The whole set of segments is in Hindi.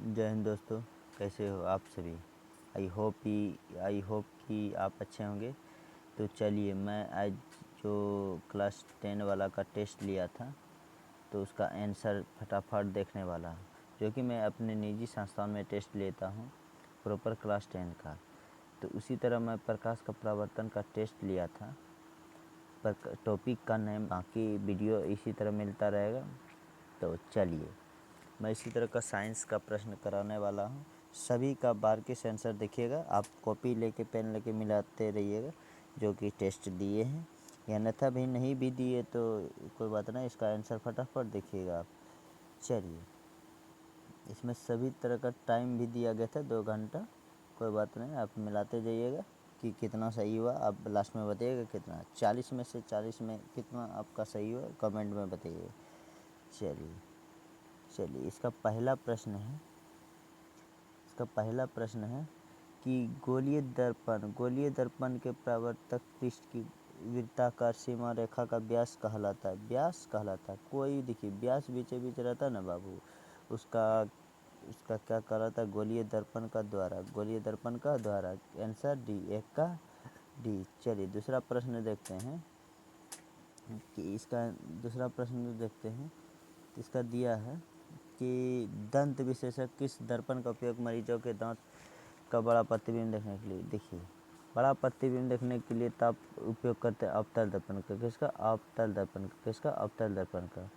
जय हिंद दोस्तों, कैसे हो आप सभी। आई होप कि आप अच्छे होंगे। तो चलिए, मैं आज जो क्लास 10 वाला का टेस्ट लिया था तो उसका आंसर फटाफट देखने वाला हूँ, जो कि मैं अपने निजी संस्थान में टेस्ट लेता हूँ प्रॉपर क्लास 10 का। तो उसी तरह मैं प्रकाश का परावर्तन का टेस्ट लिया था। पर टॉपिक का नेम, बाकी वीडियो इसी तरह मिलता रहेगा। तो चलिए, मैं इसी तरह का साइंस का प्रश्न कराने वाला हूँ। सभी का बारीकी से आंसर देखिएगा। आप कॉपी लेके पेन लेके मिलाते रहिएगा जो कि टेस्ट दिए हैं, या अन्यथा भी नहीं भी दिए तो कोई बात नहीं, इसका आंसर फटाफट देखिएगा आप। चलिए, इसमें सभी तरह का टाइम भी दिया गया था, 2 घंटा। कोई बात नहीं, आप मिलाते जाइएगा कि कितना सही हुआ। आप लास्ट में बताइएगा कितना 40 में से 40 में कितना आपका सही हुआ, कमेंट में बताइएगा। चलिए, इसका पहला प्रश्न है कि गोलीय दर्पण के परावर्तक पृष्ठ की वृत्ताकार सीमा रेखा का व्यास कहलाता है। कोई देखिए, व्यास बीचे बीच रहता है ना बाबू, उसका क्या कहलाता है, गोलीय दर्पण का द्वारा। आंसर डी, एक का डी। चलिए, दूसरा प्रश्न देखते हैं कि इसका दिया है कि दंत विशेषज्ञ किस दर्पण का उपयोग मरीजों के दांत का बड़ा प्रतिबिंब देखने के लिए। देखिए, बड़ा प्रतिबिंब देखने के लिए तो आप उपयोग करते हैं अवतल दर्पण का। किसका अवतल दर्पण का।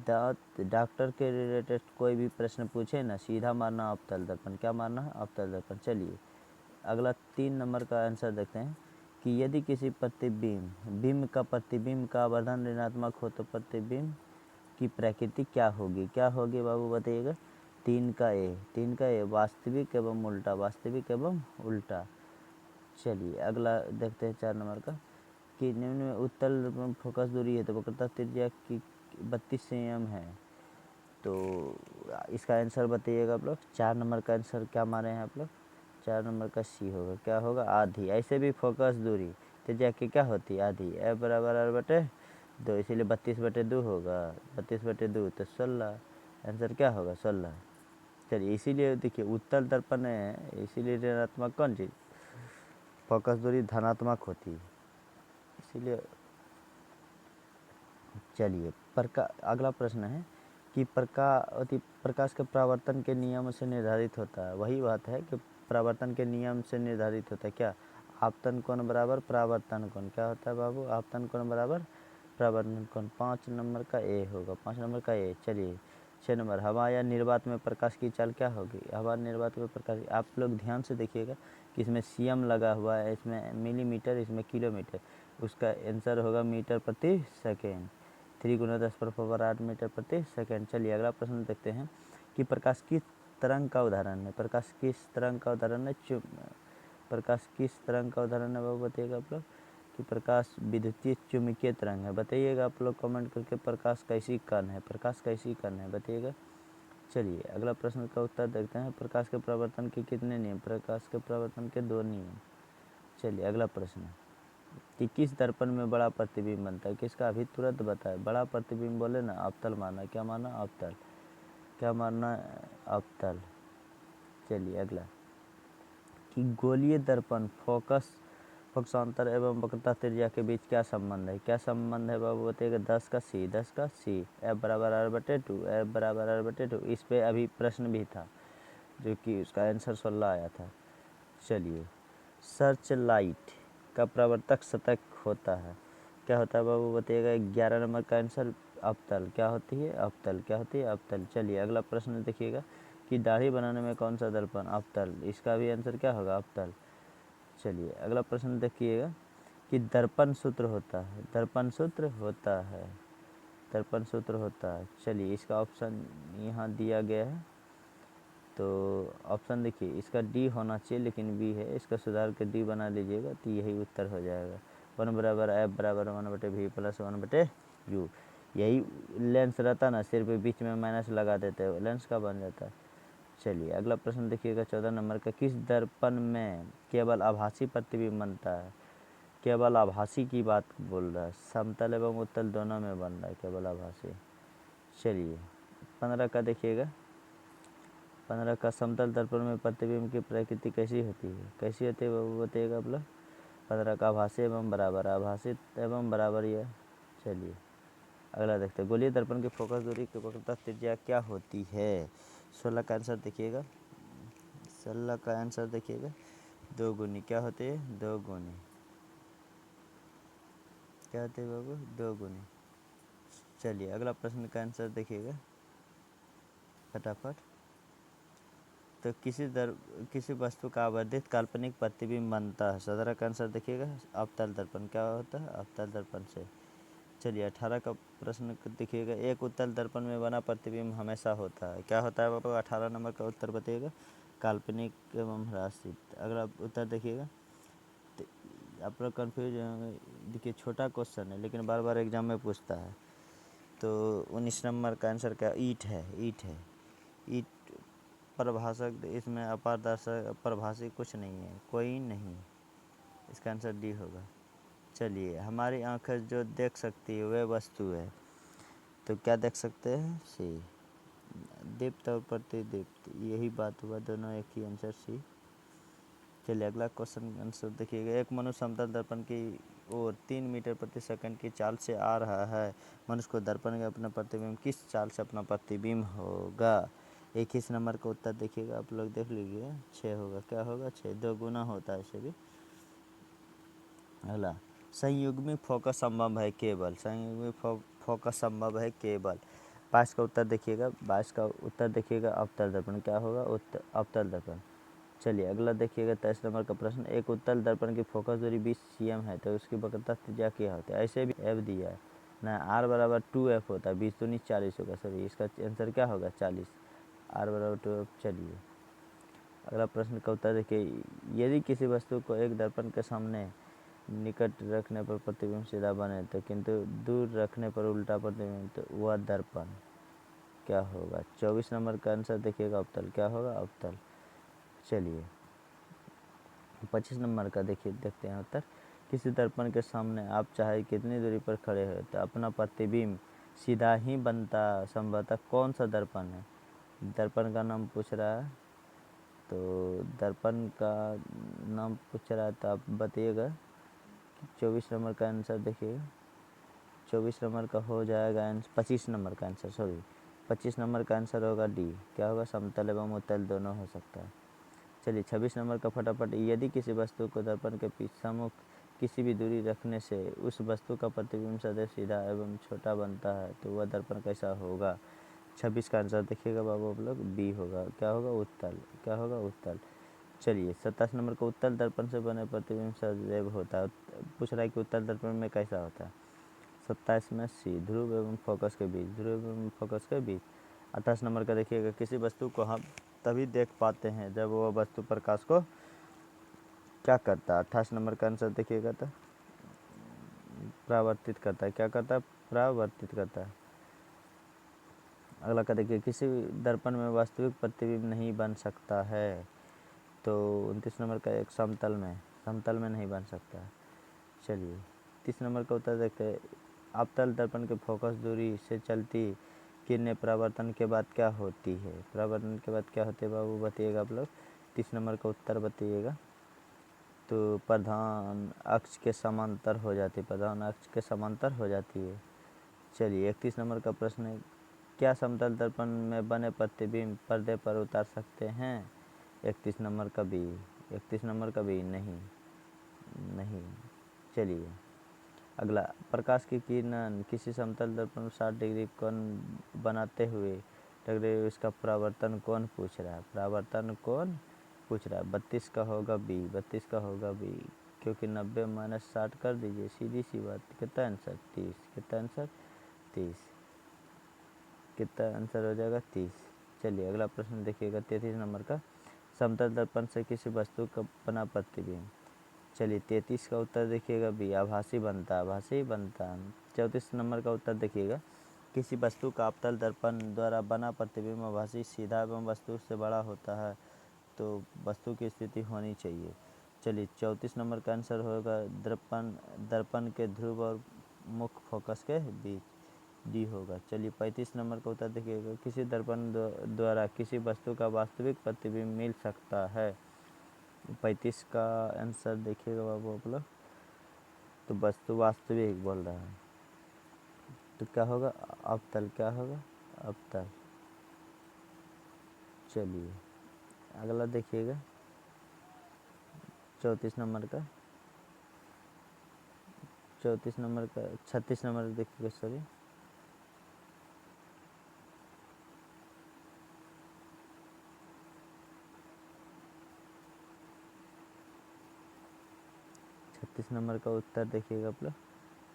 दांत डॉक्टर के रिलेटेड कोई भी प्रश्न पूछे ना, सीधा मारना अवतल दर्पण। क्या मारना है? अवतल दर्पण। चलिए, अगला 3 नंबर का आंसर देखते हैं कि यदि किसी बिंब का आवर्धन ऋणात्मक हो तो प्रतिबिंब की प्रकृति क्या होगी बाबू, बताइएगा। 3 का ए, वास्तविक एवं उल्टा। चलिए, अगला देखते हैं 4 नंबर का कि निम्न में उत्तल फोकस दूरी है तो वक्रता त्रिज्या की 32 cm है। तो इसका आंसर बताइएगा आप लोग। 4 नंबर का आंसर क्या मारे हैं आप लोग? 4 नंबर का सी होगा। क्या होगा? आधी। ऐसे भी फोकस दूरी त्रिज्या की क्या होती है? आधी। ए बराबर आर बटे 2, इसीलिए 32/2 होगा। 32/2 तो 16। आंसर क्या होगा? 16। चलिए, इसीलिए देखिए, उत्तल दर्पण है, इसीलिए ऋणात्मक कौन चीज़, फोकस दूरी धनात्मक होती है, इसीलिए। चलिए, अगला प्रश्न है कि प्रकाश के परावर्तन के नियम से निर्धारित होता है। वही बात है कि परावर्तन के नियम से निर्धारित होता है क्या? आपतन कोण बराबर परावर्तन कोण। क्या होता है बाबू? आपतन कोण बराबर परावर्तन कोण। 5 नंबर का ए होगा। 5 नंबर का ए। चलिए, 6 नंबर, हवा या निर्वात में प्रकाश की चाल क्या होगी? हवा निर्वात में प्रकाश, आप लोग ध्यान से देखिएगा कि इसमें सीएम लगा हुआ है, इसमें मिलीमीटर, इसमें किलोमीटर। उसका आंसर होगा मीटर प्रति सेकेंड। 3 × 10⁻8 मीटर प्रति सेकेंड। चलिए, अगला प्रश्न देखते हैं कि प्रकाश किस तरंग का उदाहरण है। प्रकाश किस तरंग का उदाहरण है बाबू, बताइएगा आप लोग। कि प्रकाश विद्युतीय चुम्बकीय तरंग है। बताइएगा आप लोग कमेंट करके। प्रकाश कैसी कण है, बताइएगा। चलिए, अगला प्रश्न का उत्तर देखते हैं। प्रकाश के परावर्तन के कितने नियम? प्रकाश के परावर्तन के 2 नियम। चलिए, अगला प्रश्न कि किस दर्पण में बड़ा प्रतिबिंब बनता है। किसका? अभी तुरंत बताए। बड़ा प्रतिबिंब बोले ना, अवतल मारना। क्या मारना? अवतल। क्या मारना? अवतल। चलिए, अगला कि गोलीय दर्पण फोकसांतर एवं वक्रता त्रिज्या के बीच क्या संबंध है बाबू, बताइएगा। 10 का सी। एफ बराबर आर बटे 2। इस पे अभी प्रश्न भी था जो कि उसका आंसर 16 आया था। चलिए, सर्च लाइट का प्रवर्तक सतह होता है। क्या होता है बाबू, बताइएगा। 11 नंबर का आंसर अवतल। क्या होती है? अवतल। चलिए, अगला प्रश्न देखिएगा कि दाढ़ी बनाने में कौन सा दर्पण? अवतल। इसका भी आंसर क्या होगा? अवतल। चलिए, अगला प्रश्न देखिएगा कि दर्पण सूत्र होता है। चलिए, इसका ऑप्शन यहाँ दिया गया है। तो ऑप्शन देखिए, इसका डी होना चाहिए लेकिन बी है। इसका सुधार के डी बना लीजिएगा तो यही उत्तर हो जाएगा। 1 बराबर एफ बराबर 1/v प्लस 1/u। यही लेंस रहता ना, सिर्फ बीच में माइनस लगा देते हो, लेंस का बन जाता है। चलिए, अगला प्रश्न देखिएगा 14 नंबर का। किस दर्पण में केवल आभासी प्रतिबिंब बनता है? केवल आभासी की बात बोल रहा है। समतल एवं उत्तल दोनों में बन रहा है केवल आभासी। चलिए, 15 का देखिएगा। 15 का समतल दर्पण में प्रतिबिंब की प्रकृति कैसी होती है? कैसी होती है वो बताइएगा आप लोग। 15 का आभासी एवं बराबर, आभासित एवं बराबर यह। चलिए अगला देखते हैं। गोलीय दर्पण की फोकस दूरी की वक्रता त्रिज्या क्या होती है? 16 का आंसर देखिएगा। 16 का आंसर देखिएगा 2 गुनी। क्या होती है? 2 गुनी। क्या होती है बाबू? 2 गुनी। चलिए अगला प्रश्न का आंसर देखिएगा फटाफट। तो किसी वस्तु का आवर्धित काल्पनिक प्रतिबिंब बनता है। 17 का आंसर देखिएगा अवतल दर्पण। क्या होता है? अवतल दर्पण से। चलिए 18 का प्रश्न देखिएगा। एक उत्तल दर्पण में बना प्रतिबिंब हमेशा होता है। क्या होता है बाबा? 18 नंबर का उत्तर बताइएगा काल्पनिक एवं ह्रासित। अगला उत्तर देखिएगा। आप लोग कन्फ्यूज होंगे, देखिए छोटा क्वेश्चन है लेकिन बार बार एग्जाम में पूछता है। तो 19 नंबर का आंसर क्या? ईंट है। ईंट है। ईंट परिभाषक, इसमें अपारदर्शक परिभाषी कुछ नहीं है, कोई नहीं। इसका आंसर डी होगा। चलिए हमारी आंखें जो देख सकती है वह वस्तु है, तो क्या देख सकते हैं? सी। दीप्त और प्रतिदीप्त, यही बात हुआ, दोनों एक ही आंसर सी। चलिए अगला क्वेश्चन आंसर देखिएगा। एक मनुष्य समतल दर्पण की ओर 3 मीटर प्रति सेकंड की चाल से आ रहा है। मनुष्य को दर्पण में अपना प्रतिबिंब किस चाल से अपना प्रतिबिंब होगा? 21 नंबर का उत्तर देखिएगा, आप लोग देख लीजिए। 6 होगा। क्या होगा? 6। 2 गुना होता है इसे भी। अगला, संयुग्मी फोकस संभव है केवल। संयुग्मी फोकस संभव है केवल। 22 का उत्तर देखिएगा। 22 का उत्तर देखिएगा अवतल दर्पण। क्या होगा? अवतल दर्पण। चलिए अगला देखिएगा 23 नंबर का प्रश्न। एक उत्तल दर्पण की फोकस दूरी 20 cm है तो उसकी वक्रता त्रिज्या क्या होती है? ऐसे भी एफ दिया है ना, आर बराबर 2f होता है। 20 दूनी 40 होगा। सॉरी, इसका आंसर क्या होगा? 40। आर बराबर 2f। चलिए अगला प्रश्न का उत्तर देखिए। यदि किसी वस्तु को एक दर्पण के सामने निकट रखने पर प्रतिबिंब सीधा बने तो किंतु दूर रखने पर उल्टा प्रतिबिंब, तो वह दर्पण क्या होगा? 24 नंबर का आंसर देखिएगा अवतल। क्या होगा? अवतल। चलिए 25 नंबर का देखते हैं उत्तर। किसी दर्पण के सामने आप चाहे कितनी दूरी पर खड़े हो तो अपना प्रतिबिंब सीधा ही बनता। संभवतः कौन सा दर्पण है? दर्पण का नाम पूछ रहा है, तो दर्पण का नाम पूछ रहा है तो आप बताइएगा। 24 नंबर का आंसर देखिएगा। 24 नंबर का हो जाएगा 25 नंबर का आंसर, सॉरी 25 नंबर का आंसर होगा डी। क्या होगा? समतल एवं उत्तल दोनों हो सकता है। चलिए 26 नंबर का फटाफट। यदि किसी वस्तु को दर्पण के सम्मुख किसी भी दूरी रखने से उस वस्तु का प्रतिबिंब सदैव सीधा एवं छोटा बनता है तो वह दर्पण कैसा होगा? 26 का आंसर देखिएगा बाबू आप लोग, बी होगा। क्या होगा? उत्तल। क्या होगा? उत्तल। चलिए 27 नंबर का उत्तल दर्पण से बने प्रतिबिंब सदैव होता है। पूछ रहा है कि उत्तल दर्पण में कैसा होता है? 27 में सी, ध्रुव एवं फोकस के बीच। ध्रुव एवं फोकस के बीच। 28 नंबर का देखिएगा। किसी वस्तु को हम तभी देख पाते हैं जब वह वस्तु प्रकाश को क्या करता है? 28 नंबर का आंसर देखिएगा तो परावर्तित करता है। क्या करता है? परावर्तित करता है। अगला का देखिए। किसी दर्पण में वास्तविक प्रतिबिंब नहीं बन सकता है, तो 29 नंबर का एक समतल में नहीं बन सकता है। चलिए 30 नंबर का उत्तर देखते हैं। अवतल दर्पण के फोकस दूरी से चलती किरणें परावर्तन के बाद क्या होती है? परावर्तन के बाद क्या होती है बाबू बताइएगा आप लोग। 30 नंबर का उत्तर बताइएगा। तो प्रधान अक्ष के समांतर हो जाती है। प्रधान अक्ष के समांतर हो जाती है। चलिए 31 नंबर का प्रश्न है। क्या समतल दर्पण में बने प्रतिबिंब पर्दे पर उतार सकते हैं? 31 नंबर का बी। 31 नंबर का बी नहीं। चलिए अगला, प्रकाश की किरण किसी समतल दर्पण में 60 डिग्री कोण बनाते हुए टकरे, इसका परावर्तन कोण पूछ रहा है। परावर्तन कोण पूछ रहा है। 32 का होगा बी। 32 का होगा बी, क्योंकि 90 माइनस 60 कर दीजिए, सीधी सी बात। कितना आंसर? 30। कितना आंसर? 30। कितना आंसर हो जाएगा? 30। चलिए अगला प्रश्न देखिएगा 33 नंबर का। समतल दर्पण से किसी वस्तु का बना प्रतिबिंब। चलिए 33 का उत्तर देखिएगा बी, आभासी बनता। आभासी बनता। 34 नंबर का उत्तर देखिएगा। किसी वस्तु का अवतल दर्पण द्वारा बना प्रतिबिंब आभासी, सीधा एवं वस्तु से बड़ा होता है तो वस्तु की स्थिति होनी चाहिए। चलिए 34 नंबर का आंसर होगा दर्पण के ध्रुव और मुख्य फोकस के बीच। डी होगा। चलिए 35 नंबर का उत्तर देखिएगा, किसी दर्पण द्वारा किसी वस्तु का वास्तविक प्रतिबिंब मिल सकता है। 35 का आंसर देखिएगा बाबू आप लोग, तो वस्तु वास्तविक बोल रहा है, तो क्या होगा, अवतल। क्या होगा, अवतल। चलिए अगला देखिएगा 34 नंबर का, 34 नंबर का 36 नंबर देखिएगा, सॉरी 36 नंबर का उत्तर देखिएगा आप लोग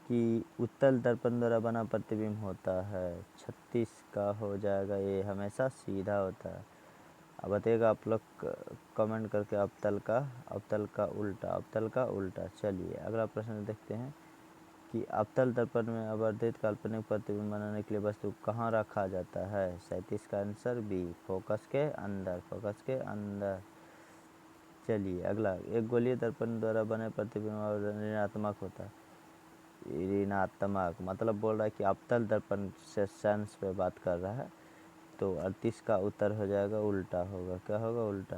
कि उत्तल दर्पण द्वारा बना प्रतिबिंब होता है। 36 का हो जाएगा, ये हमेशा सीधा होता है। अब बताइएगा आप लोग कमेंट करके, अवतल का उल्टा, अवतल का उल्टा। चलिए अगला प्रश्न देखते हैं कि अवतल दर्पण में आवर्धित काल्पनिक प्रतिबिंब बनाने के लिए वस्तु कहाँ रखा जाता है। 37 का आंसर बी, फोकस के अंदर, फोकस के अंदर। चलिए अगला, एक गोलीय दर्पण द्वारा बने प्रतिबिंब ऋणात्मक होता है। ऋणात्मक मतलब बोल रहा है कि अवतल दर्पण से सेंस पे बात कर रहा है, तो 38 का उत्तर हो जाएगा, उल्टा होगा। क्या होगा, उल्टा।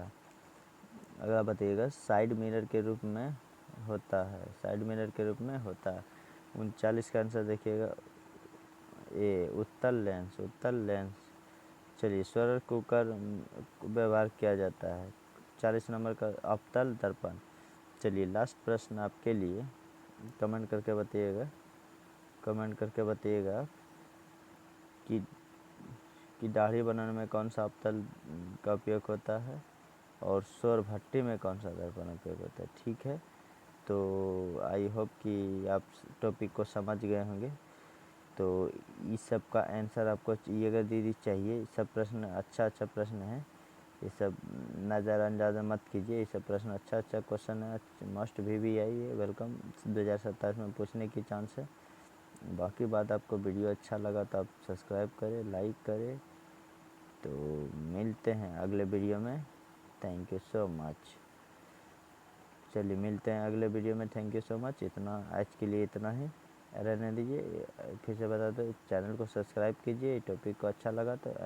अगला बताइएगा, साइड मिरर के रूप में होता है, साइड मिरर के रूप में होता है। 39 का आंसर देखिएगा, ए, उत्तल लेंस, उत्तल लेंस। चलिए स्वर कुकर व्यवहार किया जाता है। 40 नंबर का अवतल दर्पण। चलिए लास्ट प्रश्न आपके लिए, कमेंट करके बताइएगा, कमेंट करके बताइएगा कि दाढ़ी बनाने में कौन सा अवतल का उपयोग होता है और सौर भट्टी में कौन सा दर्पण उपयोग होता है। ठीक है, तो आई होप कि आप टॉपिक को समझ गए होंगे। तो इस सब का आंसर आपको ये अगर दीदी चाहिए, सब प्रश्न अच्छा प्रश्न है, ये सब नज़रअंदाज मत कीजिए, ये सब प्रश्न अच्छा क्वेश्चन है, मस्ट भी आई है, वेलकम 2027 में पूछने की चांस है। बाकी बात, आपको वीडियो अच्छा लगा तो आप सब्सक्राइब करें, लाइक करें। तो मिलते हैं अगले वीडियो में, थैंक यू सो मच। चलिए मिलते हैं अगले वीडियो में, थैंक यू सो मच। इतना आज के लिए इतना ही रहने दीजिए। फिर से बता दो, चैनल को सब्सक्राइब कीजिए, टॉपिक को अच्छा लगा तो।